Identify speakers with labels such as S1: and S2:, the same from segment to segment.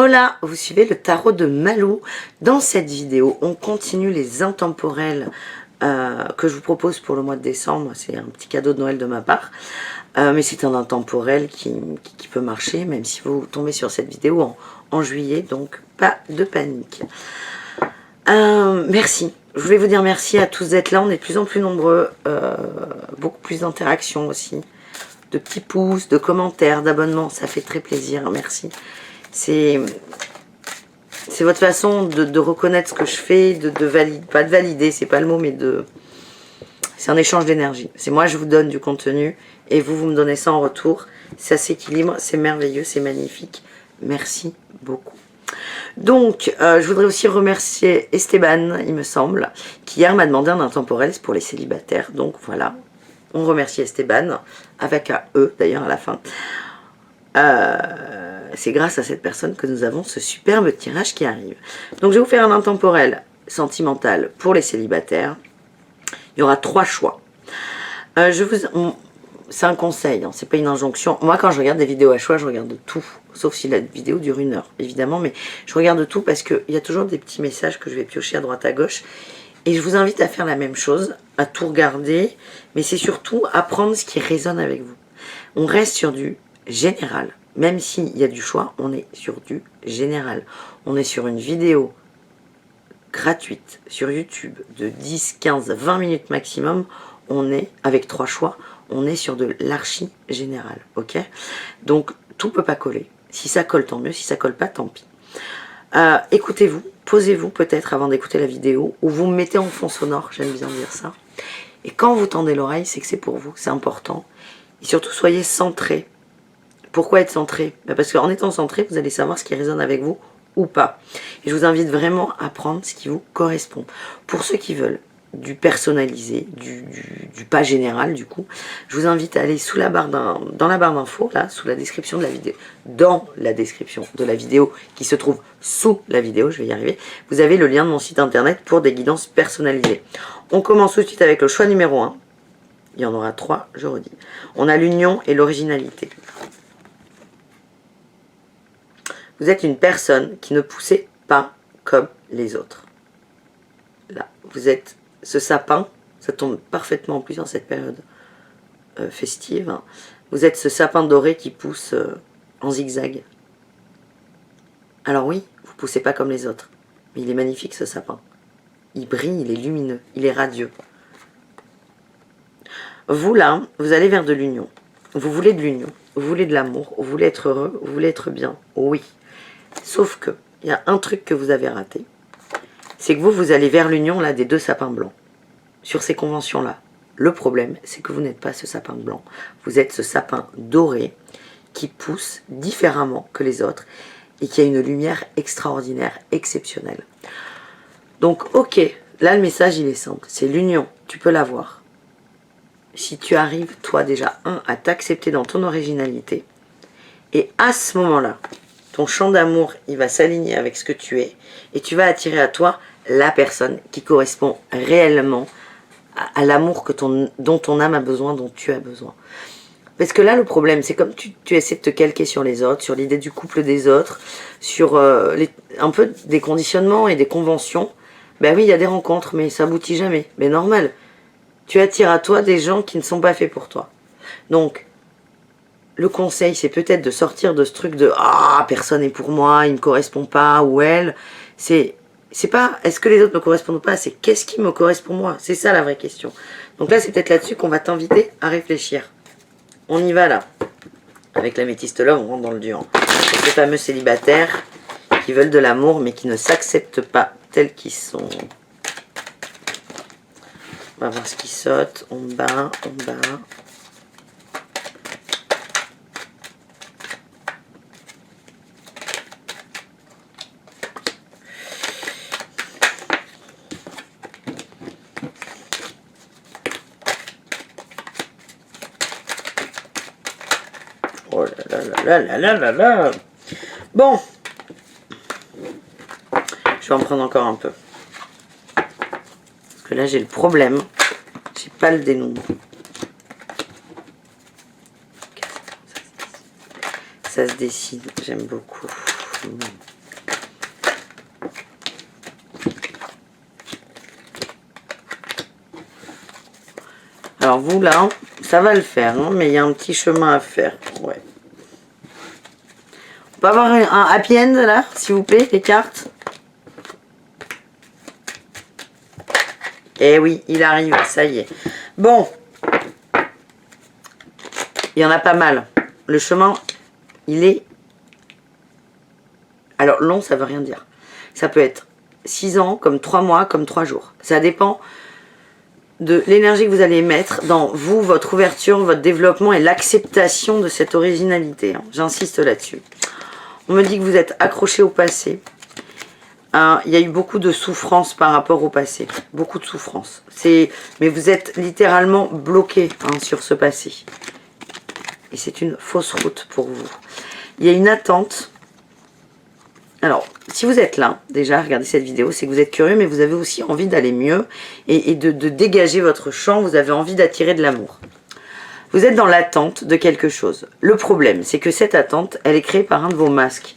S1: Hola, vous suivez le tarot de Malou. Dans cette vidéo, on continue les intemporels que je vous propose pour le mois de décembre. C'est un petit cadeau de Noël de ma part. Mais c'est un intemporel qui peut marcher, même si vous tombez sur cette vidéo en juillet. Donc, pas de panique. Merci. Je voulais vous dire merci à tous d'être là. On est de plus en plus nombreux. Beaucoup plus d'interactions aussi. De petits pouces, de commentaires, d'abonnements. Ça fait très plaisir. Merci. C'est votre façon de reconnaître ce que je fais, pas de valider, c'est pas le mot, mais c'est un échange d'énergie. C'est moi, je vous donne du contenu et vous me donnez ça en retour. Ça s'équilibre, c'est merveilleux, c'est magnifique. Merci beaucoup. Donc, je voudrais aussi remercier Esteban, il me semble, qui hier m'a demandé un intemporel pour les célibataires. Donc voilà, on remercie Esteban, avec un E d'ailleurs à la fin. C'est grâce à cette personne que nous avons ce superbe tirage qui arrive. Donc je vais vous faire un intemporel sentimental pour les célibataires. Il y aura 3 choix. C'est un conseil, hein, c'est pas une injonction. Moi quand je regarde des vidéos à choix, je regarde tout. Sauf si la vidéo dure 1 heure, évidemment. Mais je regarde tout parce qu'il y a toujours des petits messages que je vais piocher à droite à gauche. Et je vous invite à faire la même chose, à tout regarder. Mais c'est surtout à prendre ce qui résonne avec vous. On reste sur du général. Même s'il y a du choix, on est sur du général. On est sur une vidéo gratuite sur YouTube de 10, 15, 20 minutes maximum. On est, avec 3 choix, on est sur de l'archi général. Ok? Donc, tout peut pas coller. Si ça colle, tant mieux. Si ça colle pas, tant pis. Écoutez-vous, posez-vous peut-être avant d'écouter la vidéo, ou vous me mettez en fond sonore, j'aime bien dire ça. Et quand vous tendez l'oreille, c'est que c'est pour vous, c'est important. Et surtout, soyez centrés. Pourquoi être centré? Parce qu'en étant centré, vous allez savoir ce qui résonne avec vous ou pas. Et je vous invite vraiment à prendre ce qui vous correspond. Pour ceux qui veulent du personnalisé, du pas général du coup, je vous invite à aller dans la barre d'infos, là, sous la description de la vidéo, dans la description de la vidéo qui se trouve sous la vidéo, je vais y arriver, vous avez le lien de mon site internet pour des guidances personnalisées. On commence tout de suite avec le choix numéro 1. Il y en aura 3, je redis. On a l'union et l'originalité. Vous êtes une personne qui ne poussait pas comme les autres. Là, vous êtes ce sapin, ça tombe parfaitement en plus dans cette période festive. Vous êtes ce sapin doré qui pousse en zigzag. Alors oui, vous ne poussez pas comme les autres, mais il est magnifique ce sapin. Il brille, il est lumineux, il est radieux. Vous là, vous allez vers de l'union. Vous voulez de l'union, vous voulez de l'amour, vous voulez être heureux, vous voulez être bien. Oui. Sauf que, il y a un truc que vous avez raté. C'est que vous allez vers l'union là des 2 sapins blancs. Sur ces conventions-là. Le problème, c'est que vous n'êtes pas ce sapin blanc. Vous êtes ce sapin doré qui pousse différemment que les autres et qui a une lumière extraordinaire, exceptionnelle. Donc, ok, là le message il est simple. C'est l'union, tu peux l'avoir. Si tu arrives, toi déjà, à t'accepter dans ton originalité. Et à ce moment-là, ton champ d'amour, il va s'aligner avec ce que tu es. Et tu vas attirer à toi la personne qui correspond réellement à l'amour dont ton âme a besoin, dont tu as besoin. Parce que là, le problème, c'est comme tu essaies de te calquer sur les autres, sur l'idée du couple des autres, sur un peu des conditionnements et des conventions. Ben oui, il y a des rencontres, mais ça aboutit jamais. Mais normal. Tu attires à toi des gens qui ne sont pas faits pour toi. Donc, le conseil, c'est peut-être de sortir de ce truc de « Ah, personne n'est pour moi, il ne me correspond pas, ou elle ». C'est pas « Est-ce que les autres ne me correspondent pas ?» C'est « Qu'est-ce qui me correspond moi ?» C'est ça la vraie question. Donc là, c'est peut-être là-dessus qu'on va t'inviter à réfléchir. On y va là. Avec l'améthyste là, on rentre dans le dur. C'est ces fameux célibataires qui veulent de l'amour, mais qui ne s'acceptent pas tels qu'ils sont. On va voir ce qui saute. On bat, on bat. Oh là là là là là là là. Bon. Je vais en prendre encore un peu. Parce que là, j'ai le problème. J'ai pas le dénouement. Ça se décide. J'aime beaucoup. Alors vous là, ça va le faire, hein, mais il y a un petit chemin à faire. Ouais. On peut avoir un happy end là, s'il vous plaît, les cartes. Eh oui, il arrive, ça y est. Bon. Il y en a pas mal. Le chemin, il est... Alors long, ça veut rien dire. Ça peut être 6 ans, comme 3 mois, comme 3 jours. Ça dépend de l'énergie que vous allez mettre dans vous, votre ouverture, votre développement et l'acceptation de cette originalité. Hein. J'insiste là-dessus. On me dit que vous êtes accroché au passé. Hein, il y a eu beaucoup de souffrance par rapport au passé. Beaucoup de souffrance. Mais vous êtes littéralement bloqué sur ce passé. Et c'est une fausse route pour vous. Il y a une attente. Alors, si vous êtes là, déjà, regardez cette vidéo, c'est que vous êtes curieux, mais vous avez aussi envie d'aller mieux et de dégager votre champ, vous avez envie d'attirer de l'amour. Vous êtes dans l'attente de quelque chose. Le problème, c'est que cette attente, elle est créée par un de vos masques.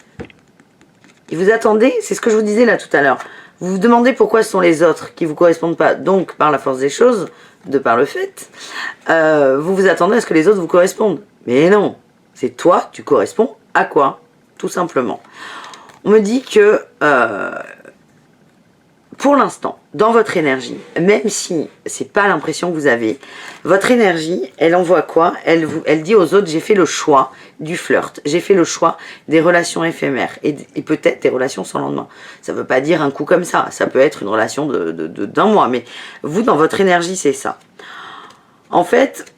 S1: Et vous attendez, c'est ce que je vous disais là tout à l'heure, vous vous demandez pourquoi ce sont les autres qui ne vous correspondent pas. Donc, par la force des choses, de par le fait, vous vous attendez à ce que les autres vous correspondent. Mais non, c'est toi, tu corresponds à quoi? Tout simplement. On me dit que, pour l'instant, dans votre énergie, même si c'est pas l'impression que vous avez, votre énergie, elle envoie quoi? Elle dit aux autres, j'ai fait le choix du flirt, j'ai fait le choix des relations éphémères et peut-être des relations sans lendemain. Ça veut pas dire un coup comme ça peut être une relation d'un mois, mais vous, dans votre énergie, c'est ça. En fait,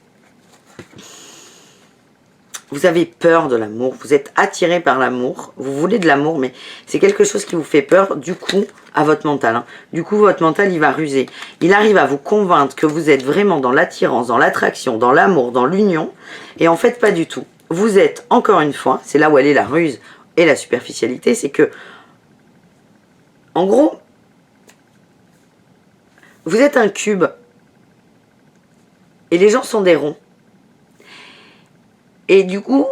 S1: vous avez peur de l'amour, vous êtes attiré par l'amour, vous voulez de l'amour, mais c'est quelque chose qui vous fait peur, du coup, à votre mental. Hein. Du coup, votre mental, il va ruser. Il arrive à vous convaincre que vous êtes vraiment dans l'attirance, dans l'attraction, dans l'amour, dans l'union, et en fait, pas du tout. Vous êtes, encore une fois, c'est là où elle est la ruse et la superficialité, c'est que, en gros, vous êtes un cube, et les gens sont des ronds. Et du coup,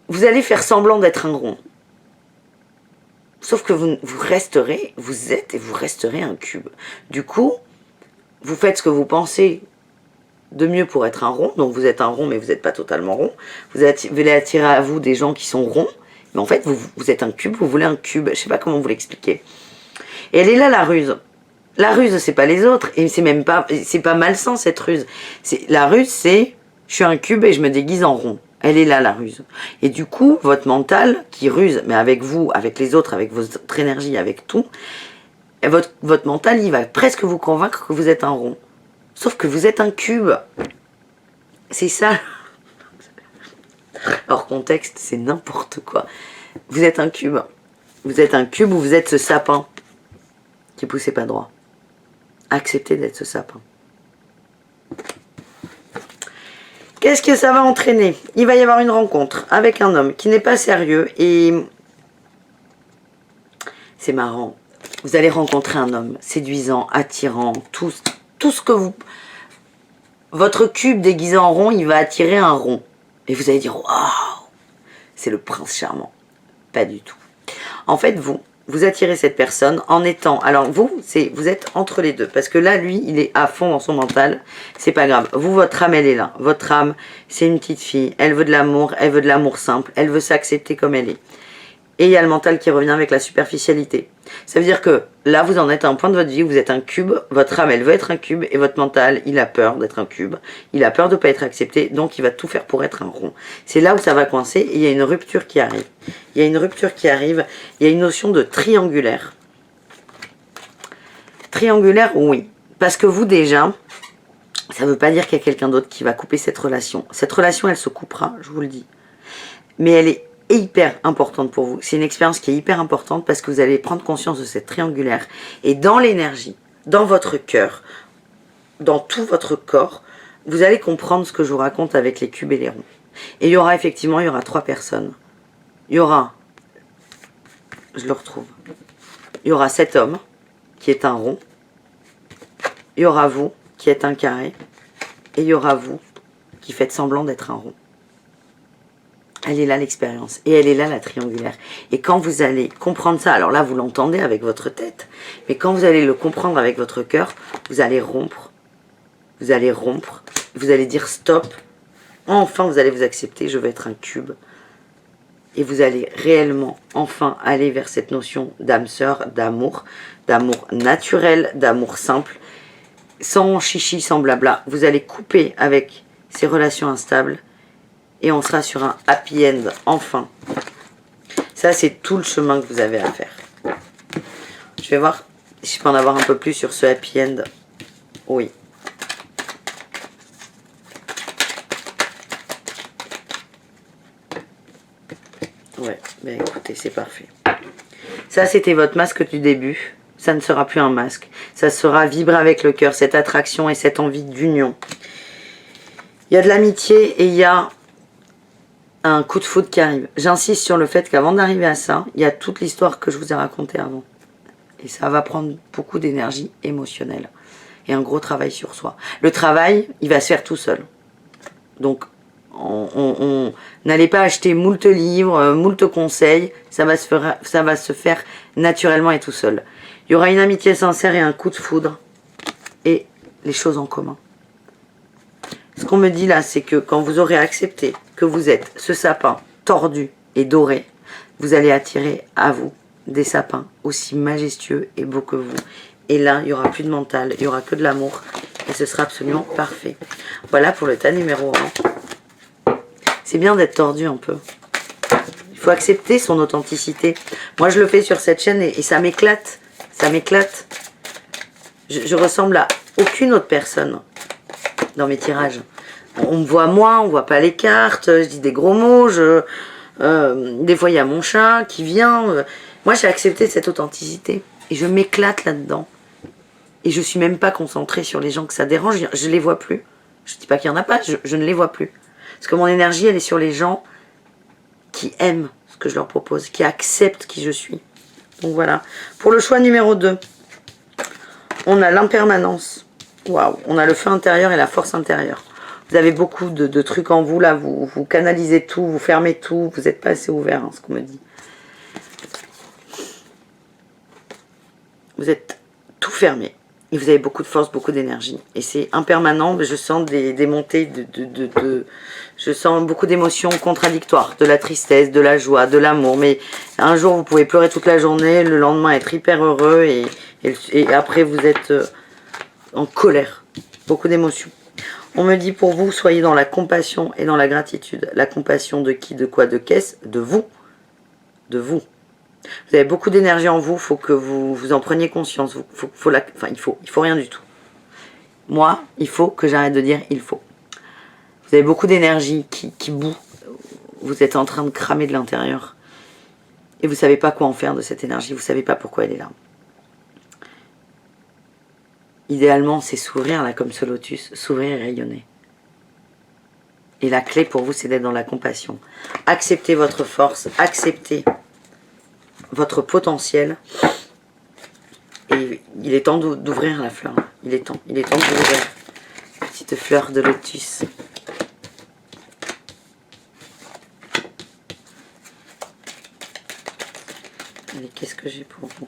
S1: vous allez faire semblant d'être un rond. Sauf que vous resterez, vous êtes et vous resterez un cube. Du coup, vous faites ce que vous pensez de mieux pour être un rond. Donc vous êtes un rond, mais vous n'êtes pas totalement rond. Vous allez attirer à vous des gens qui sont ronds. Mais en fait, vous êtes un cube, vous voulez un cube. Je ne sais pas comment vous l'expliquer. Et elle est là, la ruse. La ruse, c'est pas les autres. Et c'est pas malsain, cette ruse. La ruse, c'est, je suis un cube et je me déguise en rond. Elle est là, la ruse. Et du coup, votre mental, qui ruse, mais avec vous, avec les autres, avec votre énergie, avec tout, et votre mental, il va presque vous convaincre que vous êtes un rond. Sauf que vous êtes un cube. C'est ça. Hors contexte, c'est n'importe quoi. Vous êtes un cube. Vous êtes un cube ou vous êtes ce sapin qui ne poussait pas droit. Acceptez d'être ce sapin. Qu'est-ce que ça va entraîner? Il va y avoir une rencontre avec un homme qui n'est pas sérieux et c'est marrant. Vous allez rencontrer un homme séduisant, attirant, tout ce que vous... Votre cube déguisé en rond, il va attirer un rond. Et vous allez dire, waouh, c'est le prince charmant. Pas du tout. En fait, vous attirez cette personne en étant... Alors vous êtes entre les deux. Parce que là, lui, il est à fond dans son mental. C'est pas grave. Vous, votre âme, elle est là. Votre âme, c'est une petite fille. Elle veut de l'amour. Elle veut de l'amour simple. Elle veut s'accepter comme elle est. Et il y a le mental qui revient avec la superficialité. Ça veut dire que là, vous en êtes à un point de votre vie où vous êtes un cube. Votre âme, elle veut être un cube. Et votre mental, il a peur d'être un cube. Il a peur de ne pas être accepté. Donc, il va tout faire pour être un rond. C'est là où ça va coincer. Et il y a une rupture qui arrive. Il y a une rupture qui arrive. Il y a une notion de triangulaire. Triangulaire, oui. Parce que vous, déjà, ça ne veut pas dire qu'il y a quelqu'un d'autre qui va couper cette relation. Cette relation, elle se coupera, je vous le dis. Mais elle est hyper importante pour vous. C'est une expérience qui est hyper importante parce que vous allez prendre conscience de cette triangulaire. Et dans l'énergie, dans votre cœur, dans tout votre corps, vous allez comprendre ce que je vous raconte avec les cubes et les ronds. Et il y aura effectivement, 3 personnes. Il y aura, je le retrouve, il y aura cet homme qui est un rond. Il y aura vous qui êtes un carré. Et il y aura vous qui faites semblant d'être un rond. Elle est là l'expérience et elle est là la triangulaire. Et quand vous allez comprendre ça, alors là vous l'entendez avec votre tête, mais quand vous allez le comprendre avec votre cœur, vous allez rompre, vous allez rompre, vous allez dire stop, enfin vous allez vous accepter, je veux être un cube. Et vous allez réellement enfin aller vers cette notion d'âme sœur, d'amour naturel, d'amour simple, sans chichi, sans blabla. Vous allez couper avec ces relations instables et on sera sur un happy end, enfin. Ça, c'est tout le chemin que vous avez à faire. Je vais voir si je peux en avoir un peu plus sur ce happy end. Oui. Ouais, ben écoutez, c'est parfait. Ça, c'était votre masque du début. Ça ne sera plus un masque. Ça sera vibrer avec le cœur, cette attraction et cette envie d'union. Il y a de l'amitié et il y a un coup de foudre qui arrive. J'insiste sur le fait qu'avant d'arriver à ça, il y a toute l'histoire que je vous ai racontée avant. Et ça va prendre beaucoup d'énergie émotionnelle. Et un gros travail sur soi. Le travail, il va se faire tout seul. Donc, n'allez pas acheter moult livres, moult conseils. Ça va se faire naturellement et tout seul. Il y aura une amitié sincère et un coup de foudre. Et les choses en commun. Ce qu'on me dit là, c'est que quand vous aurez accepté que vous êtes ce sapin tordu et doré, vous allez attirer à vous des sapins aussi majestueux et beaux que vous. Et là, il n'y aura plus de mental, il n'y aura que de l'amour. Et ce sera absolument parfait. Voilà pour le tas numéro 1. C'est bien d'être tordu un peu. Il faut accepter son authenticité. Moi, je le fais sur cette chaîne et ça m'éclate. Ça m'éclate. Je ressemble à aucune autre personne dans mes tirages. On me voit moi, on voit pas les cartes, je dis des gros mots, des fois il y a mon chat qui vient. Moi j'ai accepté cette authenticité et je m'éclate là-dedans. Et je suis même pas concentrée sur les gens que ça dérange, je les vois plus. Je dis pas qu'il y en a pas, je ne les vois plus. Parce que mon énergie elle est sur les gens qui aiment ce que je leur propose, qui acceptent qui je suis. Donc voilà. Pour le choix numéro 2, on a l'impermanence. Waouh, on a le feu intérieur et la force intérieure. Vous avez beaucoup de trucs en vous, là, vous canalisez tout, vous fermez tout, vous n'êtes pas assez ouvert, hein, ce qu'on me dit. Vous êtes tout fermé, et vous avez beaucoup de force, beaucoup d'énergie. Et c'est impermanent, je sens des montées je sens beaucoup d'émotions contradictoires, de la tristesse, de la joie, de l'amour. Mais un jour, vous pouvez pleurer toute la journée, le lendemain être hyper heureux, et après, vous êtes en colère. Beaucoup d'émotions. On me dit pour vous, soyez dans la compassion et dans la gratitude. La compassion de qui, de quoi, de qu'est-ce? De vous. De vous. Vous avez beaucoup d'énergie en vous, il faut que vous en preniez conscience. Il faut rien du tout. Moi, il faut que j'arrête de dire il faut. Vous avez beaucoup d'énergie qui bout. Vous êtes en train de cramer de l'intérieur. Et vous ne savez pas quoi en faire de cette énergie, vous ne savez pas pourquoi elle est là. Idéalement, c'est s'ouvrir, là, comme ce lotus, s'ouvrir et rayonner. Et la clé pour vous, c'est d'être dans la compassion. Acceptez votre force, acceptez votre potentiel. Et il est temps d'ouvrir la fleur. Il est temps d'ouvrir. Petite fleur de lotus. Allez, qu'est-ce que j'ai pour vous ?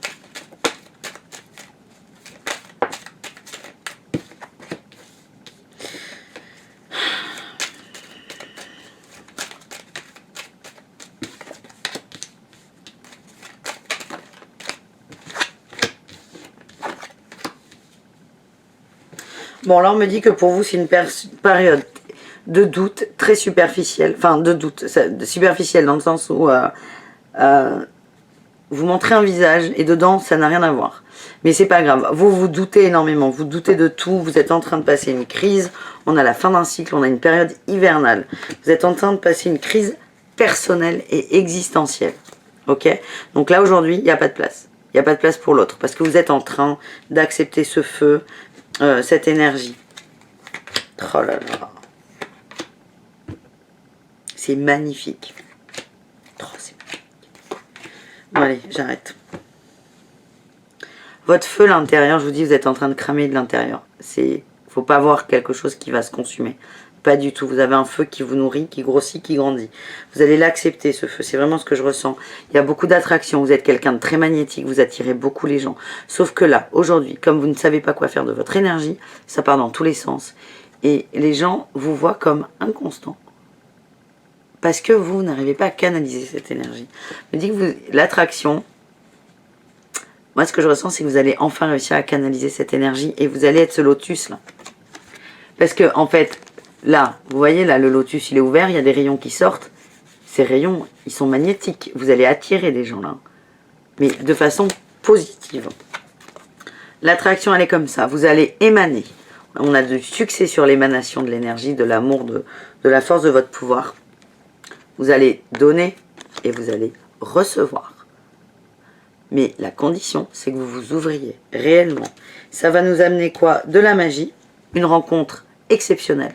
S1: Bon, là, on me dit que pour vous, c'est une période de doute très superficielle. Enfin, de doute, superficielle dans le sens où vous montrez un visage et dedans, ça n'a rien à voir. Mais c'est pas grave. Vous doutez énormément. Vous doutez de tout. Vous êtes en train de passer une crise. On a la fin d'un cycle. On a une période hivernale. Vous êtes en train de passer une crise personnelle et existentielle. Ok? Donc là, aujourd'hui, il n'y a pas de place. Il n'y a pas de place pour l'autre. Parce que vous êtes en train d'accepter ce feu, cette énergie. Oh là là. C'est magnifique. Oh, c'est magnifique. Bon, allez, j'arrête. Votre feu, l'intérieur, je vous dis, vous êtes en train de cramer de l'intérieur. Faut pas voir quelque chose qui va se consumer. Pas du tout. Vous avez un feu qui vous nourrit, qui grossit, qui grandit. Vous allez l'accepter, ce feu. C'est vraiment ce que je ressens. Il y a beaucoup d'attraction. Vous êtes quelqu'un de très magnétique. Vous attirez beaucoup les gens. Sauf que là, aujourd'hui, comme vous ne savez pas quoi faire de votre énergie, ça part dans tous les sens. Et les gens vous voient comme inconstant. Parce que vous n'arrivez pas à canaliser cette énergie. Je me dis que l'attraction, moi ce que je ressens, c'est que vous allez enfin réussir à canaliser cette énergie et vous allez être ce lotus là. Parce que en fait, là, vous voyez, là, le lotus, il est ouvert, il y a des rayons qui sortent. Ces rayons, ils sont magnétiques. Vous allez attirer des gens là. Mais de façon positive. L'attraction, elle est comme ça. Vous allez émaner. On a du succès sur l'émanation de l'énergie, de l'amour, de la force de votre pouvoir. Vous allez donner et vous allez recevoir. Mais la condition, c'est que vous vous ouvriez réellement. Ça va nous amener quoi? De la magie, une rencontre exceptionnelle,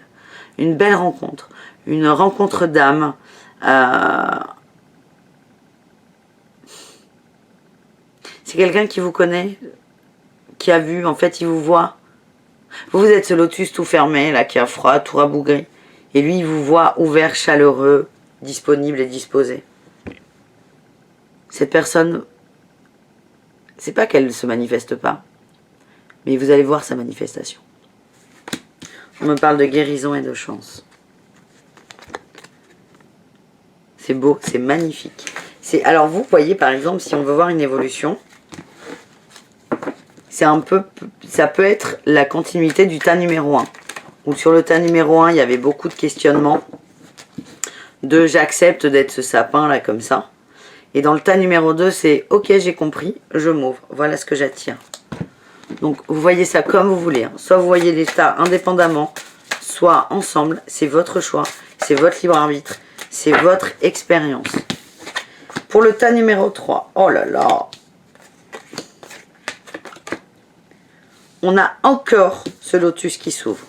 S1: une belle rencontre, une rencontre d'âme. C'est quelqu'un qui vous connaît, qui a vu, en fait, il vous voit. Vous êtes ce lotus tout fermé, là, qui a froid, tout rabougri. Et lui, il vous voit ouvert, chaleureux, disponible et disposé. Cette personne, c'est pas qu'elle ne se manifeste pas, mais vous allez voir sa manifestation. On me parle de guérison et de chance. C'est beau, c'est magnifique. Alors vous voyez par exemple, si on veut voir une évolution, c'est un peu, ça peut être la continuité du tas numéro 1. Où sur le tas numéro 1, il y avait beaucoup de questionnements. J'accepte d'être ce sapin là comme ça. Et dans le tas numéro 2, c'est ok, j'ai compris, je m'ouvre. Voilà ce que j'attire. Donc vous voyez ça comme vous voulez. Hein. Soit vous voyez les tas indépendamment, soit ensemble. C'est votre choix, c'est votre libre arbitre, c'est votre expérience. Pour le tas numéro 3, oh là là. On a encore ce lotus qui s'ouvre.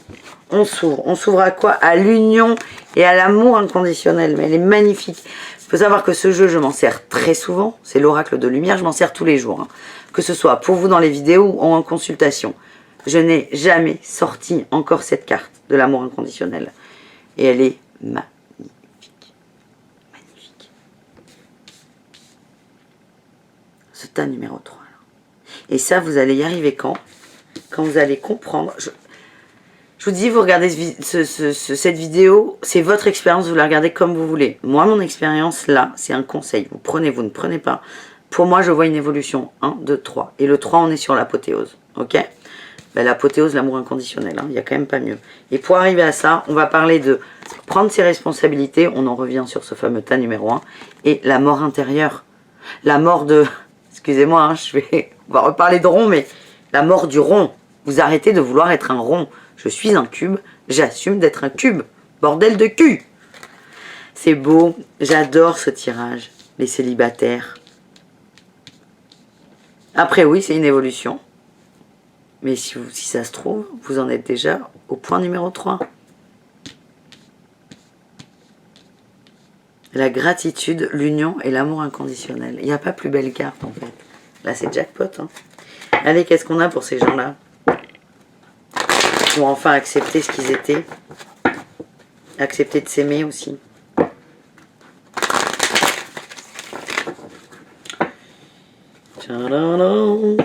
S1: On s'ouvre. On s'ouvre à quoi? À l'union et à l'amour inconditionnel. Mais elle est magnifique. Il faut savoir que ce jeu, je m'en sers très souvent. C'est l'oracle de lumière. Je m'en sers tous les jours. Hein. Que ce soit pour vous dans les vidéos ou en consultation. Je n'ai jamais sorti encore cette carte de l'amour inconditionnel. Et elle est magnifique. Magnifique. Ce tas numéro 3. Là. Et ça, vous allez y arriver quand vous allez comprendre... Je vous dis, vous regardez cette vidéo, c'est votre expérience, vous la regardez comme vous voulez. Moi, mon expérience, là, c'est un conseil. Vous prenez, vous ne prenez pas. Pour moi, je vois une évolution. 1, 2, 3. Et le 3, on est sur l'apothéose. Ok? Ben, l'apothéose, l'amour inconditionnel. Hein, il n'y a quand même pas mieux. Et pour arriver à ça, on va parler de prendre ses responsabilités. On en revient sur ce fameux tas numéro 1. Et la mort intérieure. La mort de... Excusez-moi, hein, on va reparler de rond, mais la mort du rond. Vous arrêtez de vouloir être un rond. Je suis un cube, j'assume d'être un cube. Bordel de cul! C'est beau, j'adore ce tirage. Les célibataires. Après oui, c'est une évolution. Mais si ça se trouve, vous en êtes déjà au point numéro 3. La gratitude, l'union et l'amour inconditionnel. Il n'y a pas plus belle carte en fait. Là c'est jackpot. Hein. Allez, qu'est-ce qu'on a pour ces gens-là? Pour enfin accepter ce qu'ils étaient. Accepter de s'aimer aussi. Tadadam.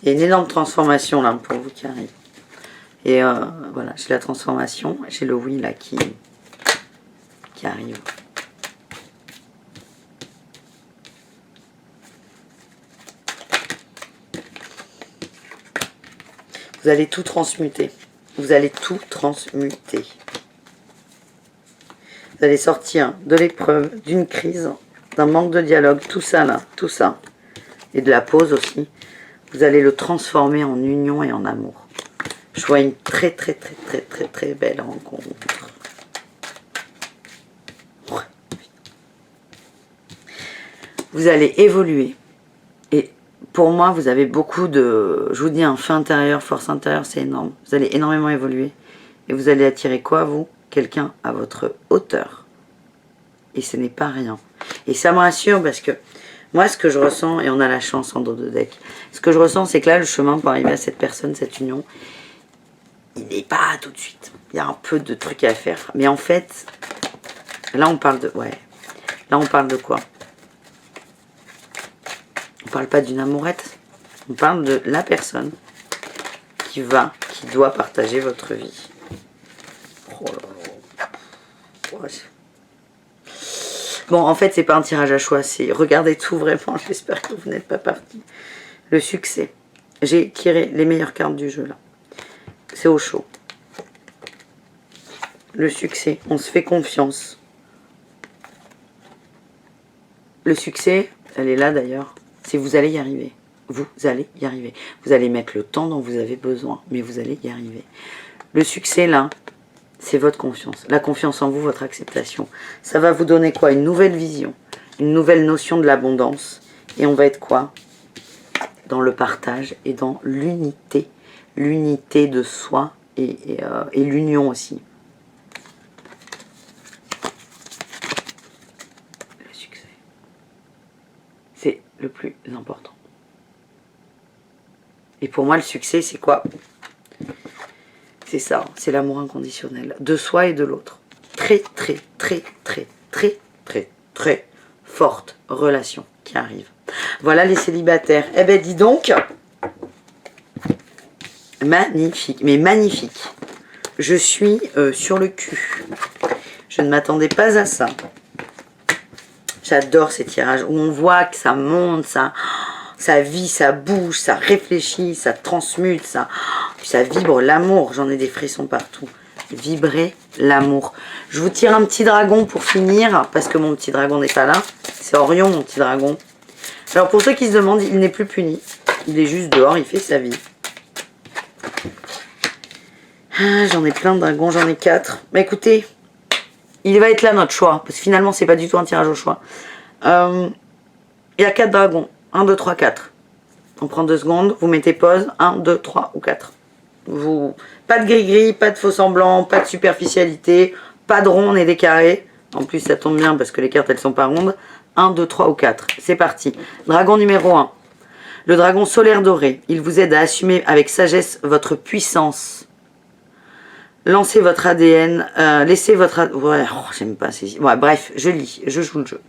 S1: Il y a une énorme transformation là pour vous qui arrive. Et voilà, j'ai la transformation, j'ai le oui là qui arrive. Vous allez tout transmuter. Vous allez tout transmuter. Vous allez sortir de l'épreuve, d'une crise, d'un manque de dialogue, tout ça là, tout ça. Et de la pause aussi. Vous allez le transformer en union et en amour. Je vois une très très très très très très belle rencontre. Ouais. Vous allez évoluer. Et pour moi, vous avez beaucoup de... Je vous dis, un feu intérieur, force intérieure, c'est énorme. Vous allez énormément évoluer. Et vous allez attirer quoi, vous? Quelqu'un à votre hauteur. Et ce n'est pas rien. Et ça me rassure parce que Moi, ce que je ressens, et on a la chance en dos de deck, ce que je ressens, c'est que là, le chemin pour arriver à cette personne, cette union, il n'est pas tout de suite. Il y a un peu de trucs à faire. Mais en fait, là, on parle de... Ouais. Là, on parle de quoi? On parle pas d'une amourette. On parle de la personne qui doit partager votre vie. Oh là là. Ouais. Bon, en fait, c'est pas un tirage à choix. C'est regardez tout vraiment. J'espère que vous n'êtes pas parti. Le succès. J'ai tiré les meilleures cartes du jeu là. C'est au chaud. Le succès. On se fait confiance. Le succès, elle est là d'ailleurs. C'est vous allez y arriver. Vous allez y arriver. Vous allez mettre le temps dont vous avez besoin, mais vous allez y arriver. Le succès là, c'est votre confiance. La confiance en vous, votre acceptation. Ça va vous donner quoi? Une nouvelle vision, une nouvelle notion de l'abondance. Et on va être quoi? Dans le partage et dans l'unité. L'unité de soi et l'union aussi. Le succès. C'est le plus important. Et pour moi, le succès, c'est quoi? C'est ça, c'est l'amour inconditionnel. De soi et de l'autre. Très, très, très, très, très, très, très forte relation qui arrive. Voilà les célibataires. Eh ben, dis donc. Magnifique, mais magnifique. Je suis sur le cul. Je ne m'attendais pas à ça. J'adore ces tirages où on voit que ça monte, ça vit, ça bouge, ça réfléchit, ça transmute, ça vibre l'amour. J'en ai des frissons partout. Vibrer l'amour. Je vous tire un petit dragon pour finir, parce que mon petit dragon n'est pas là. C'est Orion, mon petit dragon. Alors pour ceux qui se demandent, il n'est plus puni. Il est juste dehors, il fait sa vie. Ah, j'en ai plein de dragons, j'en ai 4. Mais écoutez, il va être là notre choix, parce que finalement c'est pas du tout un tirage au choix. Il y a 4 dragons. 1, 2, 3, 4. On prend 2 secondes, vous mettez pause. 1, 2, 3 ou 4. Pas de gris-gris, pas de faux semblant, pas de superficialité, pas de rond et des carrés. En plus ça tombe bien parce que les cartes elles sont pas rondes. 1, 2, 3 ou 4. C'est parti. Dragon numéro 1. Le dragon solaire doré. Il vous aide à assumer avec sagesse votre puissance. Lancez votre ADN, laissez votre... Ouais, oh, j'aime pas ces... Ouais, bref, je lis, je joue le jeu.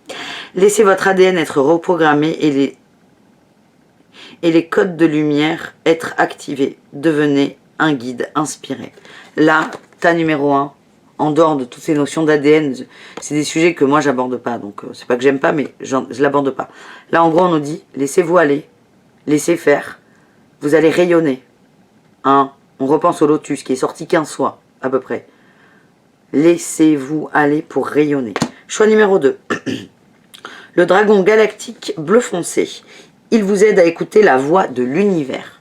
S1: Laissez votre ADN être reprogrammé et les codes de lumière être activés. Devenez un guide inspiré. Là, tas numéro 1, en dehors de toutes ces notions d'ADN, c'est des sujets que moi j'aborde pas. Donc c'est pas que j'aime pas, mais je l'aborde pas. Là, en gros, on nous dit, laissez-vous aller, laissez faire, vous allez rayonner. Hein, on repense au lotus qui est sorti 15 fois, à peu près. Laissez-vous aller pour rayonner. Choix numéro 2. Le dragon galactique bleu foncé. Il vous aide à écouter la voix de l'univers.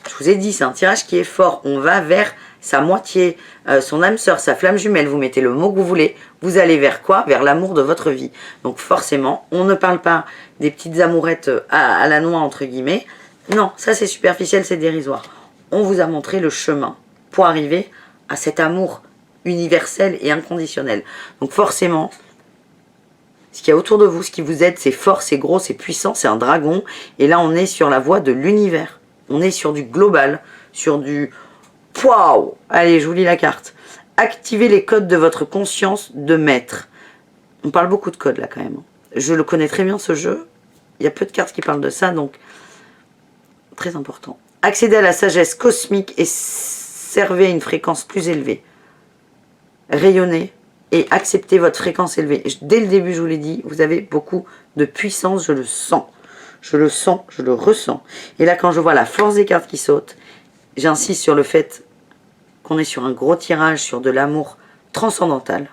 S1: Je vous ai dit, c'est un tirage qui est fort. On va vers sa moitié, son âme sœur, sa flamme jumelle. Vous mettez le mot que vous voulez. Vous allez vers quoi? Vers l'amour de votre vie. Donc forcément, on ne parle pas des petites amourettes à la noix, entre guillemets. Non, ça c'est superficiel, c'est dérisoire. On vous a montré le chemin pour arriver à cet amour universel et inconditionnel. Donc forcément, ce qu'il y a autour de vous, ce qui vous aide, c'est fort, c'est gros, c'est puissant, c'est un dragon. Et là, on est sur la voie de l'univers. On est sur du global, sur du... Waouh! Allez, je vous lis la carte. Activez les codes de votre conscience de maître. On parle beaucoup de codes là quand même. Je le connais très bien ce jeu. Il y a peu de cartes qui parlent de ça, donc très important. Accédez à la sagesse cosmique et servez à une fréquence plus élevée. Rayonnez et acceptez votre fréquence élevée. Dès le début, je vous l'ai dit, vous avez beaucoup de puissance, je le sens. Je le sens, je le ressens. Et là, quand je vois la force des cartes qui sautent, j'insiste sur le fait qu'on est sur un gros tirage, sur de l'amour transcendantal.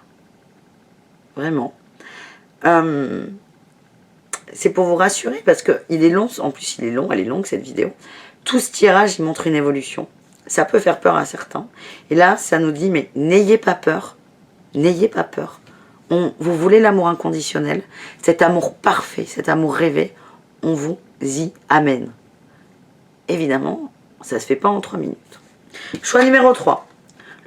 S1: Vraiment. C'est pour vous rassurer parce qu'il est long, en plus il est long, elle est longue cette vidéo. Tout ce tirage, il montre une évolution. Ça peut faire peur à certains. Et là, ça nous dit, mais n'ayez pas peur. N'ayez pas peur. Vous voulez l'amour inconditionnel, cet amour parfait, cet amour rêvé, on vous y amène. Évidemment, ça ne se fait pas en 3 minutes. Choix numéro 3.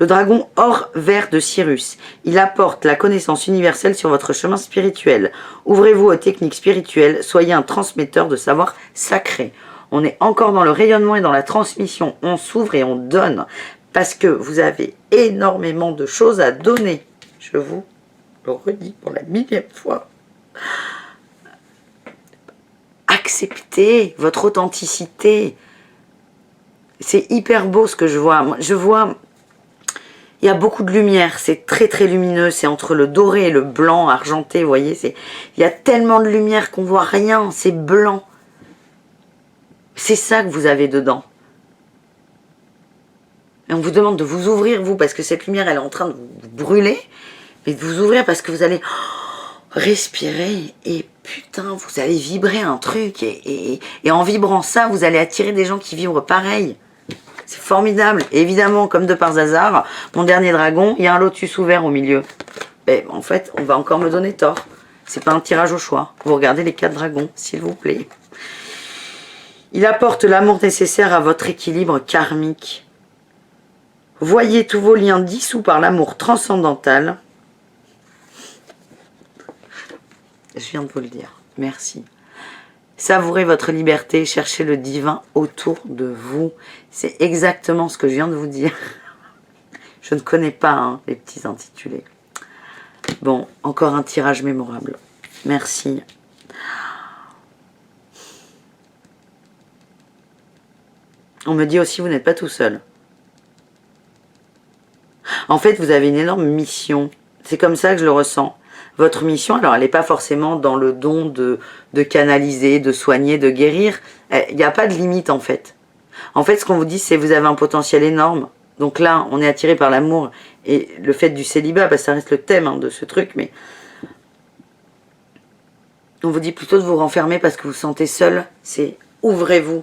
S1: Le dragon or vert de Cyrus. Il apporte la connaissance universelle sur votre chemin spirituel. Ouvrez-vous aux techniques spirituelles. Soyez un transmetteur de savoir sacré. On est encore dans le rayonnement et dans la transmission. On s'ouvre et on donne. Parce que vous avez énormément de choses à donner. Je vous le redis pour la millième fois. Acceptez votre authenticité. C'est hyper beau ce que je vois. Je vois, il y a beaucoup de lumière. C'est très très lumineux. C'est entre le doré et le blanc argenté. Vous voyez, il y a tellement de lumière qu'on voit rien. C'est blanc. C'est ça que vous avez dedans. Et on vous demande de vous ouvrir, vous, parce que cette lumière, elle est en train de vous brûler. Mais de vous ouvrir parce que vous allez respirer et putain, vous allez vibrer un truc. Et en vibrant ça, vous allez attirer des gens qui vibrent pareil. C'est formidable. Et évidemment, comme de par hasard, mon dernier dragon, il y a un lotus ouvert au milieu. Et en fait, on va encore me donner tort. C'est pas un tirage au choix. Vous regardez les 4 dragons, s'il vous plaît. Il apporte l'amour nécessaire à votre équilibre karmique. Voyez tous vos liens dissous par l'amour transcendantal. Je viens de vous le dire. Merci. Savourez votre liberté, cherchez le divin autour de vous. C'est exactement ce que je viens de vous dire. Je ne connais pas les petits intitulés. Bon, encore un tirage mémorable. Merci. On me dit aussi, vous n'êtes pas tout seul. En fait, vous avez une énorme mission. C'est comme ça que je le ressens. Votre mission, alors elle n'est pas forcément dans le don de canaliser, de soigner, de guérir. Il n'y a pas de limite en fait. En fait, ce qu'on vous dit, c'est que vous avez un potentiel énorme. Donc là, on est attiré par l'amour et le fait du célibat, bah, ça reste le thème de ce truc, mais on vous dit plutôt de vous renfermer parce que vous vous sentez seul. C'est ouvrez-vous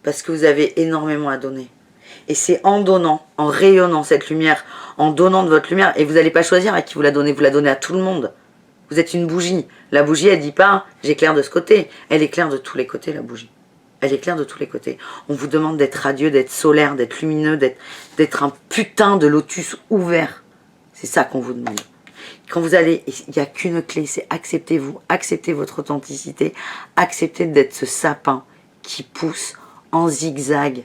S1: parce que vous avez énormément à donner. Et c'est en donnant, en rayonnant cette lumière, en donnant de votre lumière, et vous n'allez pas choisir à qui vous la donnez à tout le monde. Vous êtes une bougie. La bougie, elle dit pas « j'éclaire de ce côté ». Elle éclaire de tous les côtés, la bougie. Elle éclaire de tous les côtés. On vous demande d'être radieux, d'être solaire, d'être lumineux, d'être un putain de lotus ouvert. C'est ça qu'on vous demande. Quand vous allez, il n'y a qu'une clé, c'est acceptez-vous, acceptez votre authenticité, acceptez d'être ce sapin qui pousse en zigzag